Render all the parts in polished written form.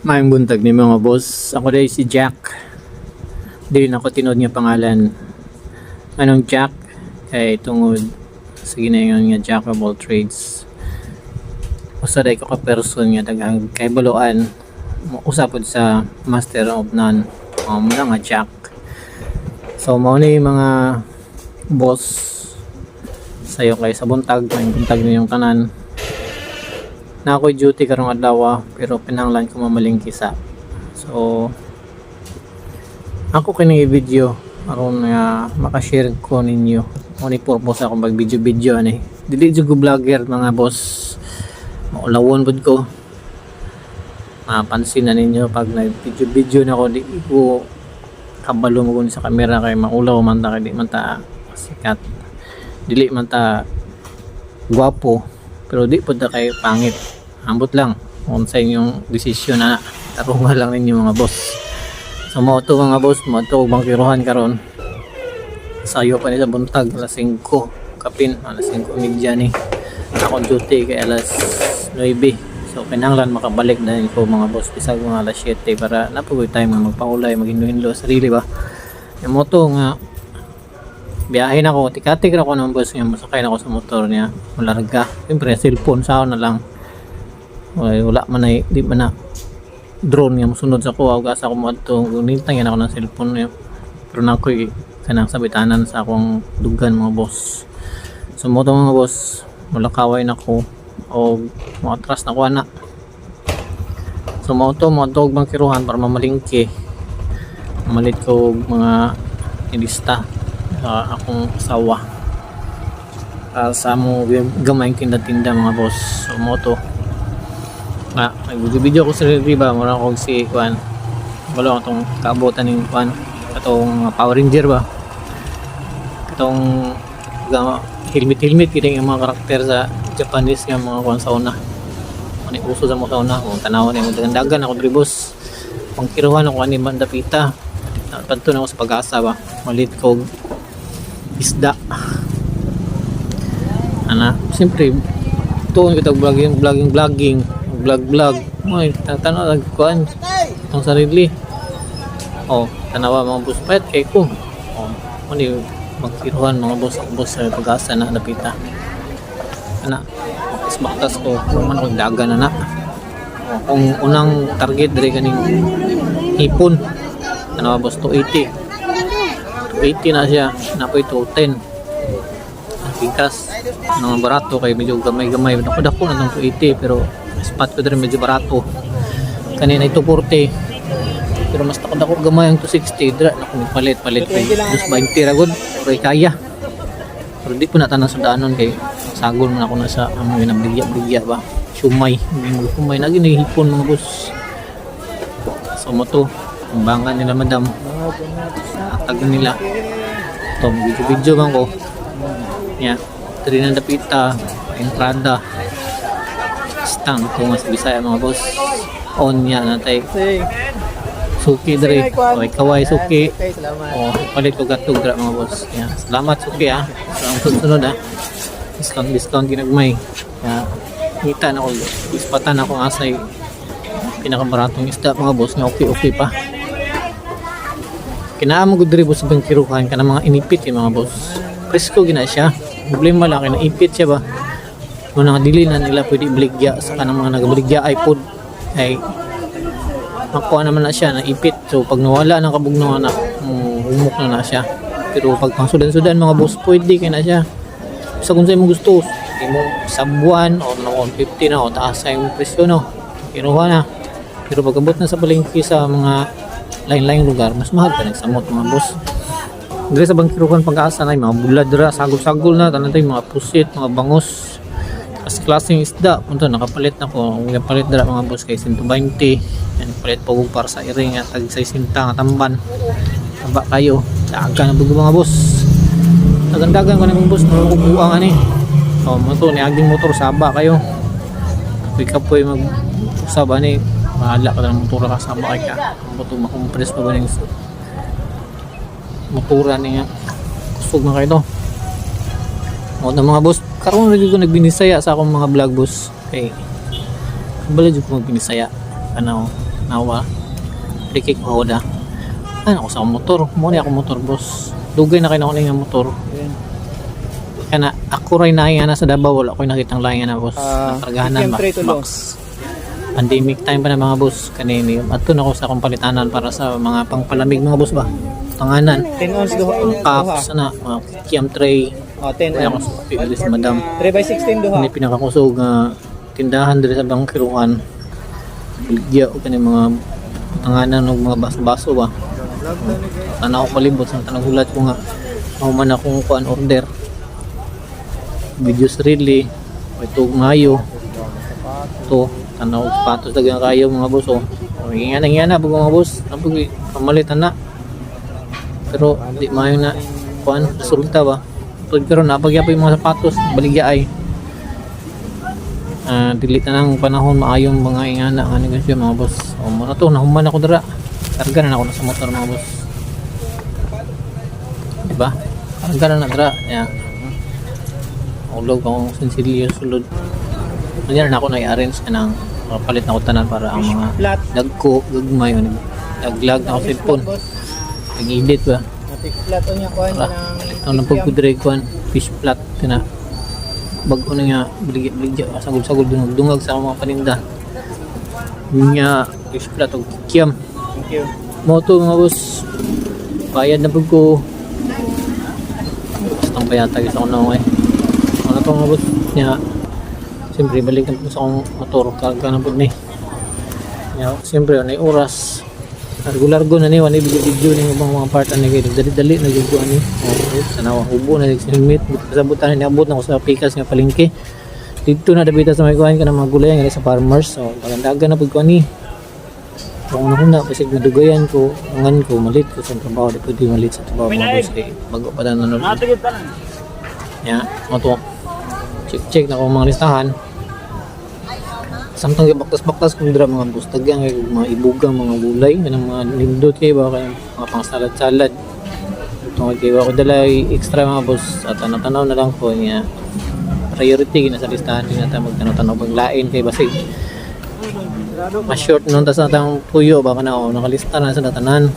Maayong buntag ni mga boss. Ako dahil si Jack. Dili na ako tinod nga pangalan. Anong Jack? Kay tungod sa ginayon nga Jack of all trades. Usa day ko ka person nga daghang kay baluan. Usapod sa master of none. Muna nga Jack. So mao ni mga boss sayo kay sa buntag, may buntag ninyong tanan. Na ako'y duty karong adlaw pero pinanglan ko mamalingki sa. So ako kini video aron nga makashare ko ninyo ani purpose akong mag video ani. Dili jud ko vlogger mga boss. Maulawon pud ko. Mapansin na ninyo pag nag video na ako di ko kabalo mo sa camera kay maulaw man ta kay di man ta sikat. Dili man ta gwapo pero di po na kayo pangit. Ambot lang kung sa inyong desisyon na tarungan lang ninyo mga boss. So mo to mga boss, mo to bangkiruhan karon. Sayo pa ni sa buntag alas 5 kapin, alas 5:30 ni. Ako duty kay alas 9. So kinahanglan makabalik na ko mga boss bisag mga alas 7 para napugoy time magpaulay, maghinlo-hinlo sarili ba. Yung moto nga biyahe na ako, tikatik na ako ng boss nga masakay na ako sa motor niya malarga, siyempre cellphone sa na lang wala man ay di man na drone nga musunod sa kuha ug asa ko mo adto gunitang yan ako ng cellphone niya pero na ako'y kanang sabitanan sa akong dugan mga boss. So mo to mga boss mulakaway na ko o matras na ko ana. So mo to bangkiruhan para mamalingki malit ko mga ilista akong asawa sa mo gamayng tinda-tinda mga boss. So moto nga nag-video ko sa riba mura ko si Juan wala akong kaabotan ng Juan katong Power Ranger ba katong helmet kiting yung mga karakter sa Japanese nga mga Juan sa una ano uso sa mga sa una kung tanawan yung dagan ako dribos pangkiruhan ako ani bandapita panto na ako sa Pag-asa ba malit ko isda ana siyempre tuon kita vlogging may tatanaw nagkuhan itong sarili tanawa mga boss payat kay ko ano magkiruhan mga boss sa Pag-asa na napita ana baktas ko kung man akong dagan na kung unang target diri kaning hipon tanawa boss 280 na siya napoy 210 ang bingkas nang barato kay medyo gamay dako na ng 280 pero spot ko din medyo barato kanina 240 pero mas dako gamay ang 260 dira na kung palit kay 220 ra gud kay kaya pero di po na tanan sudanon kay sagol man ako na sa amoy na bigya ba sumay na ginihipon mga boss. So mo to kumbangan nila madam atag nila ito video bang ko yan trina dapita entrada stang ito nga sa Bisaya mga boss on yan natay suki dre kaway suki palit ko gatog dra mga boss yan salamat suki so ang susunod discount ginagmay kita na ko ispatan ako asay pinakabaratong isda mga boss nga okay pa kinaamo gud diri sa bangkiruhan kana mga inipit yung mga boss presko gina siya problema lang kay naipit siya ba kung dili na nila pwede ibligya sa kanang mga nagabaligya iPod ay makuha naman na siya naipit so pag nawala ng kabugnaw na humok na siya pero pag pang sudan mga boss pwede kay na siya sa kung sa'yo mo gusto mo sabuan o 150 na o taas sa yung presyo no kinuha na pero pag abot na sa palengke sa mga lain-laing lugar mas mahal pa nagsamot mga boss. Diri sa bangkiruhan Pag-asa na mga buladra sagol-sagol na tanan tay mga pusit mga bangos kasi klaseng isda punto nakapalit na ko palit dira mga boss kay 120 yan palit pa para sa iring at tag 60 nga tamban taba kayo dagan na bugo mga boss dagan ko na mga boss makukuha ani mo to ni agding motor saba kayo pick up po mag saba ni mahala ka ng motor ka saba kay ka mo to makompress pa ba ning motora niya kusog na kayo to na mga boss karon lagi ko nagbinisaya sa akong mga vlog boss kay bala jud ko magbinisaya ano nawa dikik ko da ano ko sa motor mo ni ako motor boss dugay na kay na ko nga motor kana ako ray na nga sa Davao wala ko nakitang lain na boss kargahanan ba box pandemic time pa na mga boss kanini adto na ko sa akong palitanan para sa mga pangpalamig mga boss ba panganan 10 ounce duha. cups na mga kiam tray 10 kaya ko ounce. sa pili si madam 3x16 duha. ini pinakakusog nga tindahan diri sa bangkiruan Bilgya o kani mga panganan ng mga baso-baso ba tanaw ko palibot sa tanang hulat ko nga man akong kuan order videos really ito ngayo to tanaw patos dagang kayo mga boss oh ingana mga boss napag pamalitan na pero di mayo na kuan resulta ba pero napagya pa yung mga sapatos baligya ay delete na ng panahon maayong mga ingana nga negosyo mga boss o muna to nahuman ako dira karga na ako na sa motor mga boss diba karga na dira yeah. Ulog akong sensilyo sulod nandiyan na ako na-arrange ka ng palit na ko tanan para ang mga Flat. dagko gagmay naglag na ako sa cellphone nag-edit ba Flat on niya kuan para ng ito na pagkudre kuan fish flat tina bago na nga biligya sagol-sagol dungag sa mga paninda nga fish flat o kikiam Thank you. moto mga boss bayad na pag ko basta payatag isa ko na ako ano to mga boss nga siyempre balik na po sa akong motor kaga na po ni nga siyempre ano yung oras largo na ni wala video ni mga part ani kay dali-dali na gyud ani sana hubo na sa helmet kasabutan ni abot na ko sa pikas nga palengke dito na dabita sa may kuan kana mga gulay nga sa farmers so pagandagan na pud ko ani kung ano na kasi nadugayan ko angan ko malit ko sa trabaho di pwede malit sa trabaho mga boss kay bago pa na nanonood ya moto check na ko mga listahan samtang baktas-baktas kung dira mga boss tagang mga ibugang mga gulay kanang mga nindot kay ba kay mga pang salad-salad tungod kay ba ko dala extra mga boss at tanaw na lang ko niya priority na sa listahan din natin magtanaw-tanaw pag lain kay basig mas short nung tas natang puyo baka na ako nakalista na sa tanan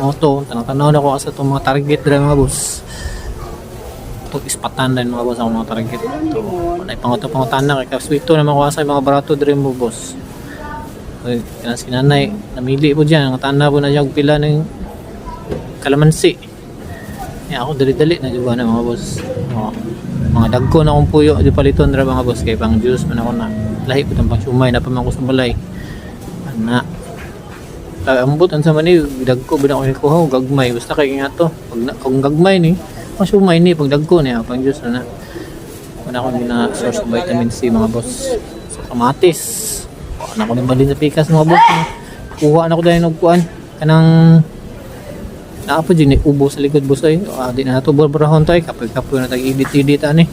moto tanaw na ko sa itong mga target dira mga boss ito ispatan din mga boss ang mga target ito ay pangutan na kay kaswito na makuha sa mga barato diri mo boss kaya si nanay namili po dyan ang tanda po na dyan pila ng kalamansi kaya ako dali-dali na dyan na mga boss mga dagko na akong puyo di paliton dira mga boss kay pang juice man ako na lahi po pang sumay na pamangko sa balay ana ambot ang sa mani dagko bina ko kuha gagmay basta kay nga to kung gagmay ni masumay ni pag dagko niya pang juice na wala ko na source of vitamin C mga boss so, kamatis na ko ni balin sa pikas mga boss kuha na ko dahil nagkuan kanang naapo dyan ubo sa likod boss ay di na ito barbarahon tayo kapoy na tag-edit ani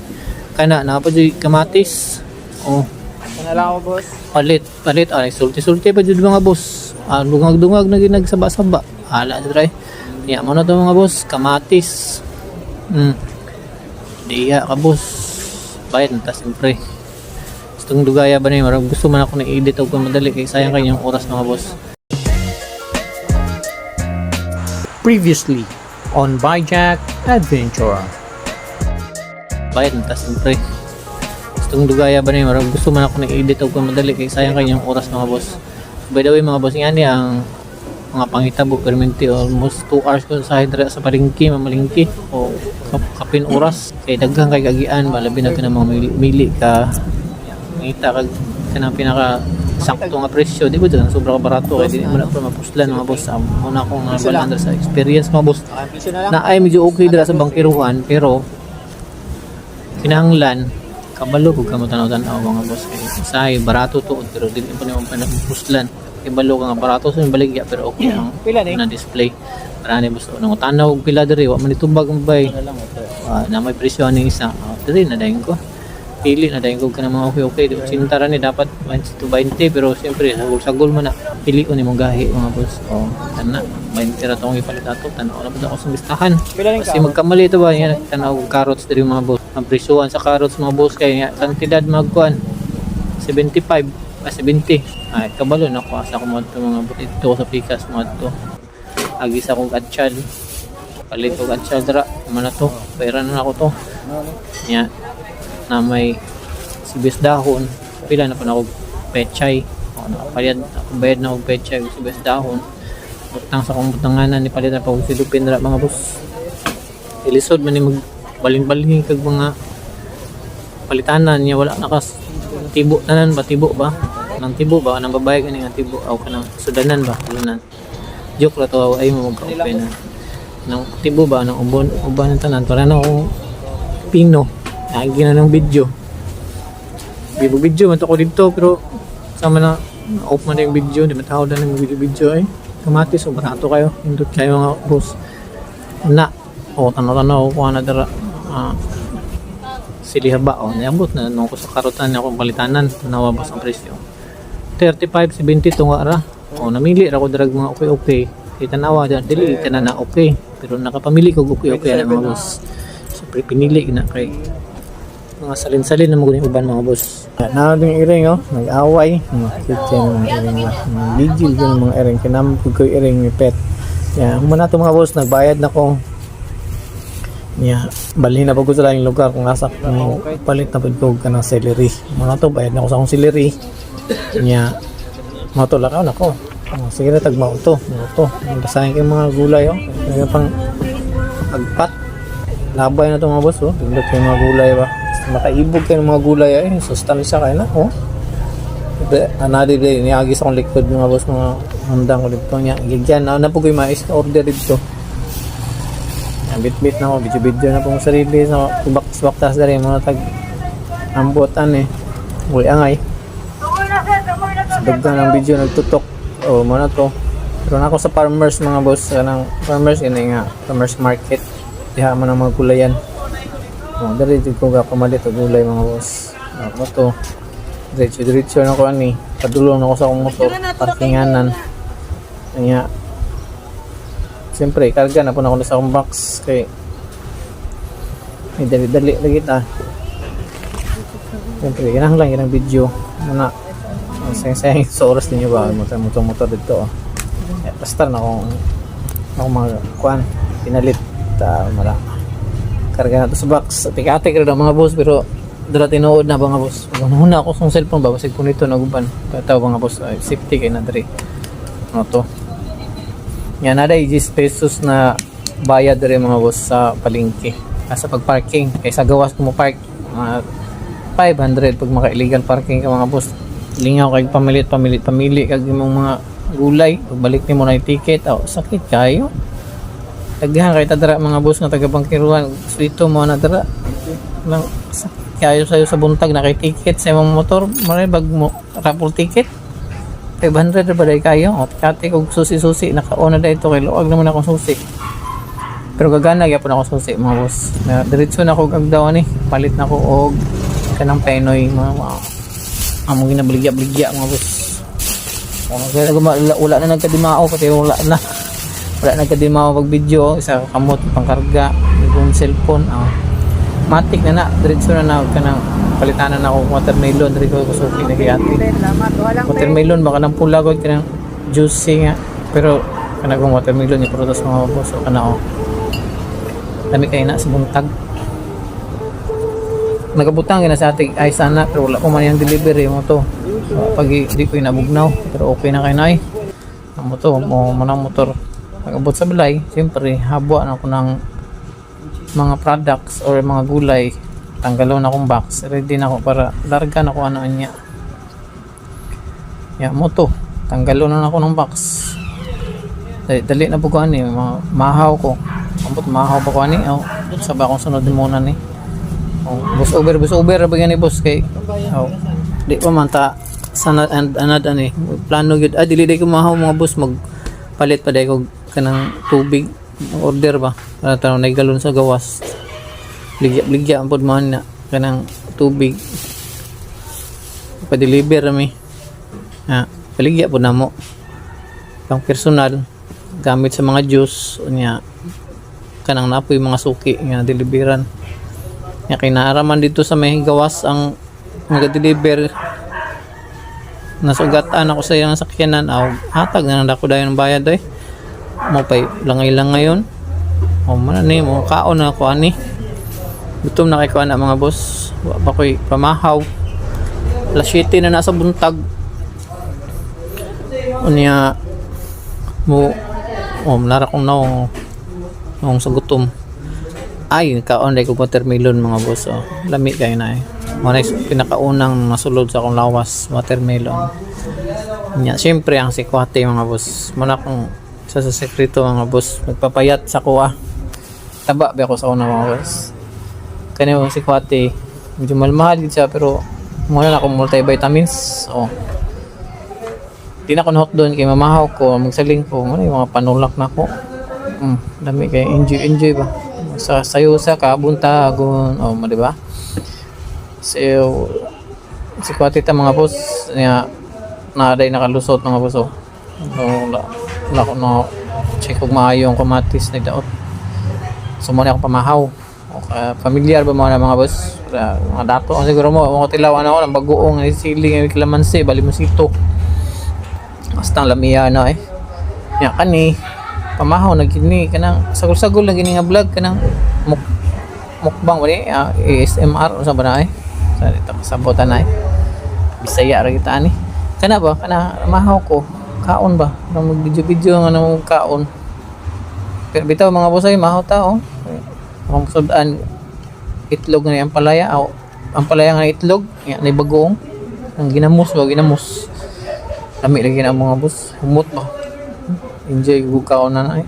kana naapo dyan kamatis Kanala ko boss. palit ay sulti pa dyan mga boss dungag na ginagsaba-saba hala dyan niya mo na ito mga boss kamatis diya ka boss bayad na ta siyempre gustong dugaya ba na yun gusto man ako na-edit o kung madali kaya sayang kanyang oras mga boss. Previously on Byjack Adventure. Bayad na ta siyempre gustong dugaya ba na yun gusto man ako na-edit o kung madali kaya sayang kanyang oras mga boss. By the way mga boss nga niya ang mga pangitabo perminti almost 2 hours ko sa hydra sa palengke mamalingki o kapin oras kay daghang kay kagian malabi na ka ng mga mili ka ngita kag kanang pinaka sakto nga presyo di ba dyan sobra ka barato kay di mo na pa mapuslan mga boss muna akong nabalan sa experience mga boss na ay medyo okay dira sa bangkiruhan pero kinahanglan kabalo kung ka mo tanaw-tanaw mga boss kay say barato to pero di pa naman pa napuslan ibalo ka nga barato sa baligya pero okay ang na display para ni gusto nang tanaw og pila diri wa man itubag ang bay na may presyo ni isa diri na dayon ko pili na dayon ko kana mga okay di sintara ni dapat 20 to 20 pero siyempre sagol man na pili ko ni mong gahi mga boss kana 20 ra tong ipalit ato tanaw na pud ako sa listahan kasi magkamali to ba yan tanaw og carrots diri mga boss ang presyohan sa carrots mga boss kay kantidad magkuan 75 70. Ay, kabalo na ko. Asa ko mo ito mga dito sa pikas mo ito. Agis akong atsyal. Palit ko atsyal dara. Mana to? Pera na ako to. Nya. Na may sibis dahon. Pila na pa na ako pechay. O, nakapalit. Bayad na ako pechay. Sibis dahon. Utang sa kong butanganan. Nipalit na pa ako silupin dara mga boss. Ilisod man ni magbaling-baling kag mga palitanan niya. Wala nakas tibo tanan ba, tibo ba nang tibo ba nang babae kani nga tibo aw kanang sudanan ba sudanan joke ra to ay mo magka-open na nang tibo ba nang uban ng tanan para na ako pino agi na ng video man to ko dito pero sama na off man na yung video di matawag na ng video ay kamatis o barato kayo indot kayo nga boss na o tanaw ko na dara siliha ba o niabot na nung ko sa karotan niya akong palitanan tanawa ba sa presyo 35.70 to nga ra o namili ra ko drag mga okay kita nawa dili ka na okay pero nakapamili ko okay na mga boss siyempre pinili na kay mga salin-salin na mga uban mga boss na ding iring nag-away kitchen iring ligil yung mga iring kinam ko iring ni pet muna to mga boss nagbayad na ko balhin na pag ko sa lang lugar kung nasa palit na pag ko ka ng celery muna to bayad na ko sa akong celery matulakaw na ko sige na tagmao to basahin ko yung mga gulay yung pang agpat labay na to mga boss pindot ko yung mga gulay ba makaibog kayo ng mga gulay sustansya kayo na another day niagis akong likod mga boss mga handang ko dito gigyan na po ko yung mais ka order dito bit-bit na ako, video na pong sarili sa baktas na rin, mga tag-ambutan uli angay sa dagdan ng video nagtutok muna to pero na ako sa farmers mga boss farmers nga farmers market diha man ang mga gulayan dari ko pamalit o gulay mga boss ako to diretso na ko padulong na ako sa akong motor parkinganan siyempre, karga na po na ako sa akong box kay may dali-dali lagi siyempre, ginahanglang yun ang video muna sayang sa oras ninyo ba motor dito basta na akong mga kuhan pinalit mala karga na to sa box atik-atik rin ang mga boss pero dala tinuod na mga boss huna ako sa cellphone ba basig po nito naguban kataw mga boss safety kay na dali to yan na 10 pesos na bayad rin mga boss sa palengke sa pagparking kaysa gawas ko mo park 500 pag maka-illegal parking ka mga boss lingaw kay pamili kag imong mga gulay pagbalik nimo na yung ticket sakit kayo taghan kay tadara mga boss nga taga Bangkiruan dito mo na dara lang sakit kayo sayo sa buntag na kay ticket sa imong motor maray bag mo raffle ticket 500 ba day kayo kati kog susi naka-on na dito kay luwag naman akong susi pero gagana gyapon ako susi mga boss na diretso na kog agdaw palit na ko og kanang penoy mga among ginabaligya mga boss kaya wala na nagkadimao pati wala nagkadimao pag video isa kamot pangkarga yung cellphone matik na diretso na kanang palitanan na ako watermelon diri ko suki na kay ate watermelon baka nang pula ko kanang juicy nga pero kanang watermelon ni prutas mga boss kana dami kay na sa buntag nagabutang gina sa ating ay sana pero wala ko man yung delivery mo to pag di ko inabugnaw pero okay na kay nay mo to mo manang motor pag-abot sa balay siyempre habwa na ako ng mga products or mga gulay tanggalon na akong box ready na ako para larga na ako niya mo to tanggalon na ako ng box dali na po ko mahaw ko mahaw pa ko sabay akong sunod muna bus over ba gani boss kay di pa man ta sana and anad plano gyud dili day ko mahaw mga boss magpalit pa day ko kanang tubig order ba para tanaw na galon sa gawas ligya ang pod man na kanang tubig pa-deliver mi paligya po namo pang personal gamit sa mga juice unya kanang napoy mga suki nga deliveran kay naaraman dito sa may gawas ang mag-deliver nasugatan ako sa iyang sakyanan aw hatag na nako dayon ng bayad ay mo pay langay lang ngayon o man ni mo kaon na ako ani gutom na kay ko ana mga boss wa pa koy pamahaw alas 7 na nasa buntag unya mo nara kong naong sa gutom ay kaon day ko watermelon mga boss lami kay na mo na pinakaunang nasulod sa akong lawas watermelon nya syempre ang sikwate mga boss mo na kung isa sa sekreto mga boss nagpapayat sa kuha taba ba ako sa una mga boss kani mo sikwate medyo malmahal din siya pero muna na akong multivitamins di na ko doon kay mamahaw ko magsaling ko muna yung mga panulak na ko dami kay enjoy ba sa sayo sa kabuntagon mo di ba so sikwate ta mga boss niya na day nakalusot mga boss wala ko na check kung maayo yung kamatis na daot so muna akong pamahaw familiar ba mga boss mga dato siguro mo mga tilawan ako ng bagoong siling kalamansi balimusito basta lamiya na ya kani pamahaw na gini kanang sagol-sagol na gini nga vlog kanang mukbang wali ASMR sa ba na sa dito kasabotan na Bisaya ra kita ani kana ba kana mahaw ko kaon ba nang mag-video nga nang kaon pero bitaw mga bosay mahaw ta akong sudan itlog na ang palaya nga itlog yan na bagoong ang ginamos dami lagi na mga boss humot ba enjoy ko kaon na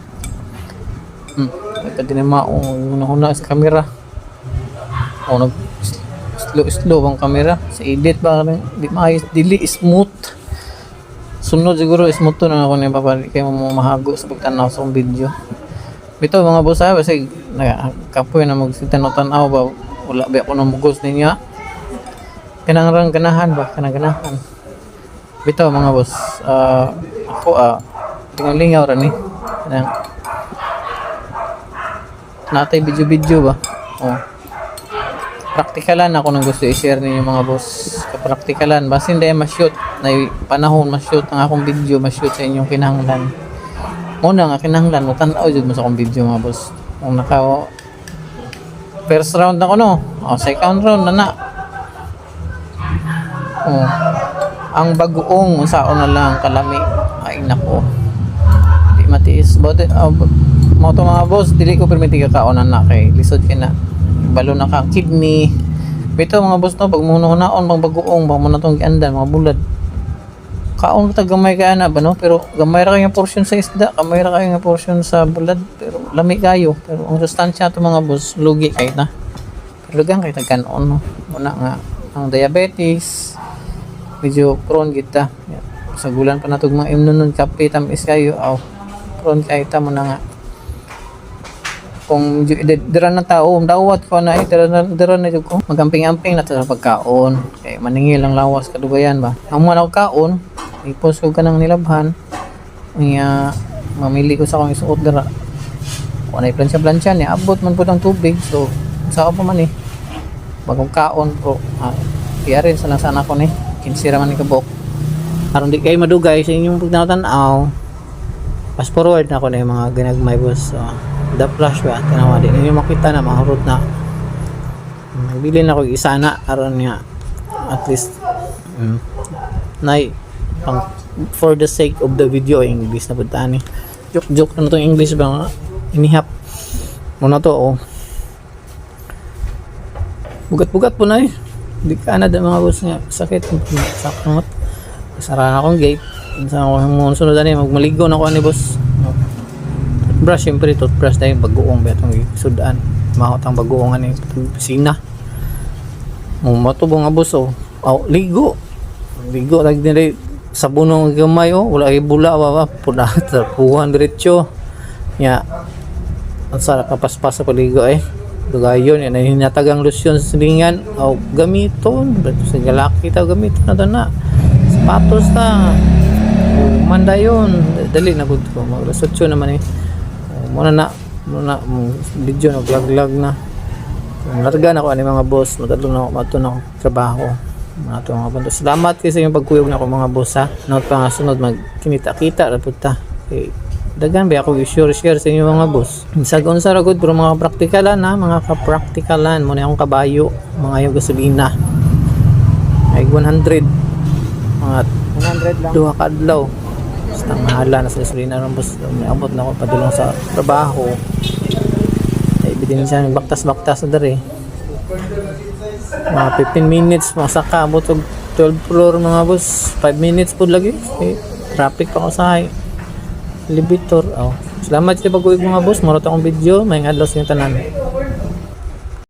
ito din na una sa camera nag slow ang camera sa edit ba di maayos dili smooth sunod siguro smooth to na ako na papalik kayo mahago sa pagtanaw sa video bito mga boss kasi kapoy na magtanaw-tanaw ba wala ba ako ng mugos niya kanang ganahan bito mga boss ako lingaw ra ni natay video ba praktikalan ako nang gusto i-share ninyo mga boss kapraktikalan basin dahil ma-shoot na panahon ma-shoot ang akong video ma-shoot sa inyong kinahanglan muna nga kinahanglan mo tanaw jud mo sa akong video mga boss kung first round na ko second round na ang bagoong saon na lang kalami ay nako di matiis but mo to mga boss dili ko permiti ka kaonan na kay lisod ka na balo na ka kidney bito mga boss pag muno-hunaon pag bagoong ba mo na tong giandan mga bulad kaon ta gamay ka na ba pero gamay ra kay portion sa isda gamay ra kay portion sa bulad pero lami kayo pero ang sustansya to mga boss lugi kay na pero gang kay tagkanon una nga ang diabetes medyo prone kita sa gulan pa natog mga imnon kape tamis kayo prone kay ta mo na nga kung dira na tao dawat ko na dira na jud ko magamping-amping na sa pagkaon kay maningil ang lawas kadugayan ba amo na kaon ipos ko kanang nilabhan niya mamili ko sa akong isuot dira kung na plansya niya abot man pud ang tubig so sa pa man bagong kaon pro tiyarin sa sana ko ni kinsira man ni kabok aron di kay madugay sa inyong pagtanaw fast forward na ko na yung mga ginagmay boss the flash ba tanawa din ninyo makita na mahurot na nagbili na ko isa na aron nga at least pang for the sake of the video English na punta ni joke na itong English ba nga inihap muna to bugat-bugat po na hindi ka na mga boss nga sakit sa kamot sara na akong gate sa akong sunod na magmaligo na ako ni boss toothbrush syempre toothbrush dahil bagoong ba itong sudan mahot ang bagoongan ni pisina matubong nga boss ligo lagi nila sabunong gamay wala kay bula ba puna puhan diretso nya ang sarap kapaspas sa paligo dugayon yan ay hinatagang lotion sa silingan gamiton sa galaki ta gamiton na na sapatos ta mandayon dali na gud ko maglasotso naman muna video na vlog na larga na ko ani mga boss matulong na ako trabaho mga to mga banda. Salamat kayo sa inyong pagkuyog na ako mga boss ha. Not pa nga sunod magkinita-kita ra pud ta. Okay. Dagan ba ako i-share sa inyo mga boss. Minsan sa ragod pero mga praktikalan ha, mga kapraktikalan mo na akong kabayo, mga yung gasolina. Ay 100 mga 100 lang. duha ka adlaw. Basta mahala na sa gasolina ng boss. May abot na ako padulong sa trabaho. Ay ebidensya ng baktas-baktas na dere. Mga 15 minutes masaka abot og 12 floor mga boss. 5 minutes pud lagi. Okay. Traffic pa ko sa elevator. Oh. Salamat sa pag-uwi mga boss. Mura akong video. May adlaw sa inyong tanan.